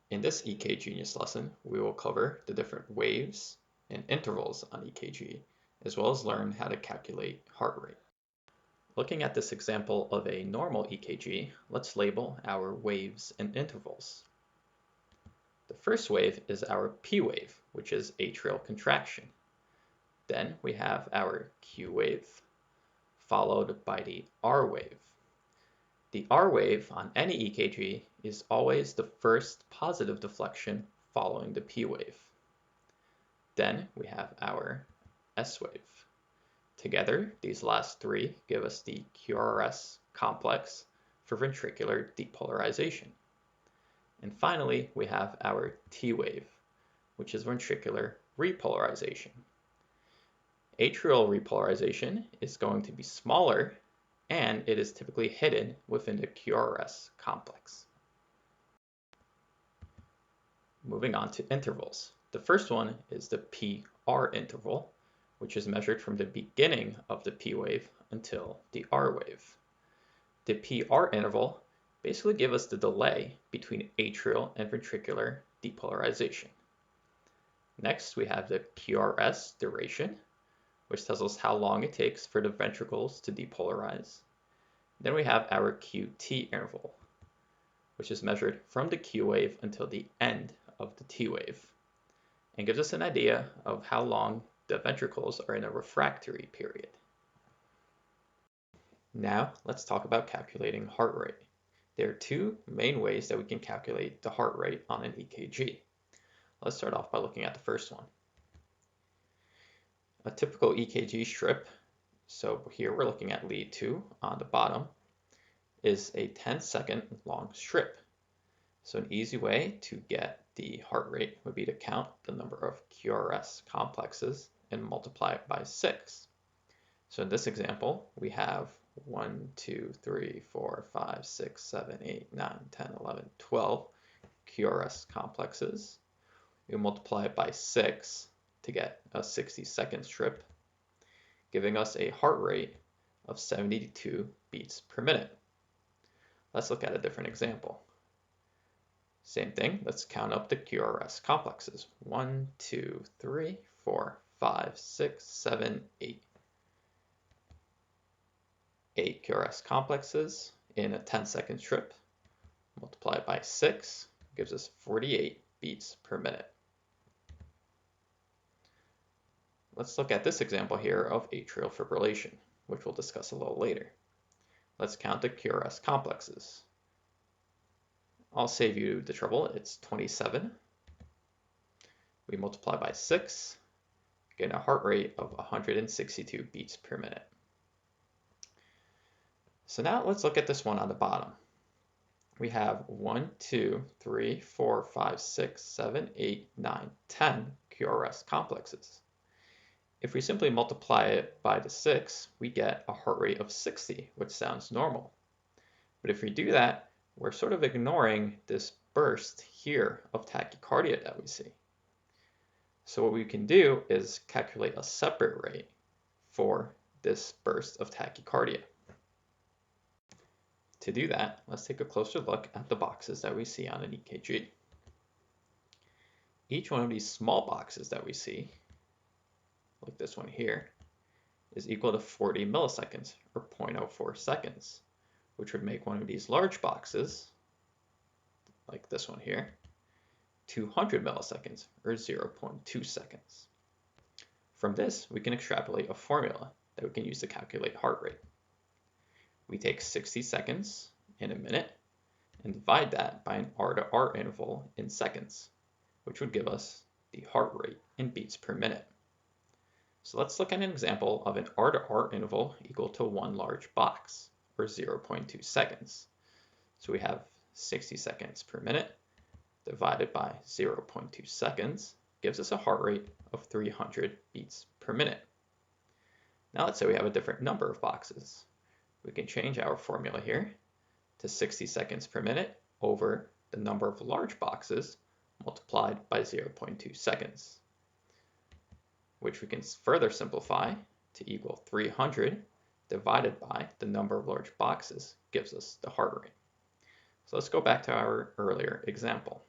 In this ECGenius lesson, we will cover the different waves and intervals on EKG, as well as learn how to calculate heart rate. Looking at this example of a normal EKG, let's label our waves and intervals. The first wave is our P wave, which is atrial contraction. Then we have our Q wave, followed by the R wave. The R wave on any EKG is always the first positive deflection following the P wave. Then we have our S wave. Together, these last three give us the QRS complex for ventricular depolarization. And finally, we have our T wave, which is ventricular repolarization. Atrial repolarization is going to be smaller, and it is typically hidden within the QRS complex. Moving on to intervals. The first one is the PR interval, which is measured from the beginning of the P wave until the R wave. The PR interval basically gives us the delay between atrial and ventricular depolarization. Next, we have the QRS duration, which tells us how long it takes for the ventricles to depolarize. Then we have our QT interval, which is measured from the Q wave until the end of the T wave, and gives us an idea of how long the ventricles are in a refractory period. Now, let's talk about calculating heart rate. There are two main ways that we can calculate the heart rate on an EKG. Let's start off by looking at the first one. A typical EKG strip, so here we're looking at lead 2 on the bottom, is a 10-second long strip. So an easy way to get the heart rate would be to count the number of QRS complexes and multiply it by 6. So in this example, we have 1, 2, 3, 4, 5, 6, 7, 8, 9, 10, 11, 12 QRS complexes. We multiply it by 6 to get a 60-second strip, giving us a heart rate of 72 beats per minute. Let's look at a different example. Same thing, let's count up the QRS complexes. 1, 2, 3, 4, 5, 6, 7, 8. 8 QRS complexes in a 10-second strip. Multiplied by 6 gives us 48 beats per minute. Let's look at this example here of atrial fibrillation, which we'll discuss a little later. Let's count the QRS complexes. I'll save you the trouble, it's 27. We multiply by 6, get a heart rate of 162 beats per minute. So now let's look at this one on the bottom. We have 1, 2, 3, 4, 5, 6, 7, 8, 9, 10 QRS complexes. If we simply multiply it by the 6, we get a heart rate of 60, which sounds normal. But if we do that, we're sort of ignoring this burst here of tachycardia that we see. So what we can do is calculate a separate rate for this burst of tachycardia. To do that, let's take a closer look at the boxes that we see on an EKG. Each one of these small boxes that we see, like this one here, is equal to 40 milliseconds, or 0.04 seconds, which would make one of these large boxes, like this one here, 200 milliseconds, or 0.2 seconds. From this, we can extrapolate a formula that we can use to calculate heart rate. We take 60 seconds in a minute and divide that by an R to R interval in seconds, which would give us the heart rate in beats per minute. So let's look at an example of an R to R interval equal to one large box, or 0.2 seconds. So we have 60 seconds per minute divided by 0.2 seconds gives us a heart rate of 300 beats per minute. Now let's say we have a different number of boxes. We can change our formula here to 60 seconds per minute over the number of large boxes multiplied by 0.2 seconds, which we can further simplify to equal 300 divided by the number of large boxes gives us the heart rate. So let's go back to our earlier example.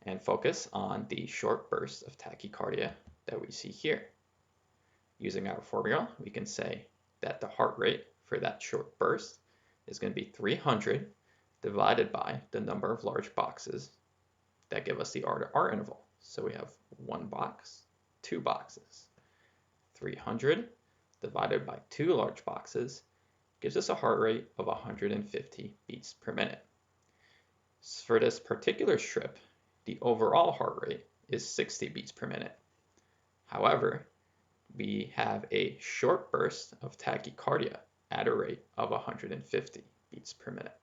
and focus on the short bursts of tachycardia that we see here. Using our formula, we can say that the heart rate for that short burst is going to be 300 divided by the number of large boxes that give us the R to R interval. So we have 1 box, 2 boxes. 300 divided by 2 large boxes gives us a heart rate of 150 beats per minute. For this particular strip, the overall heart rate is 60 beats per minute. However, we have a short burst of tachycardia at a rate of 150 beats per minute.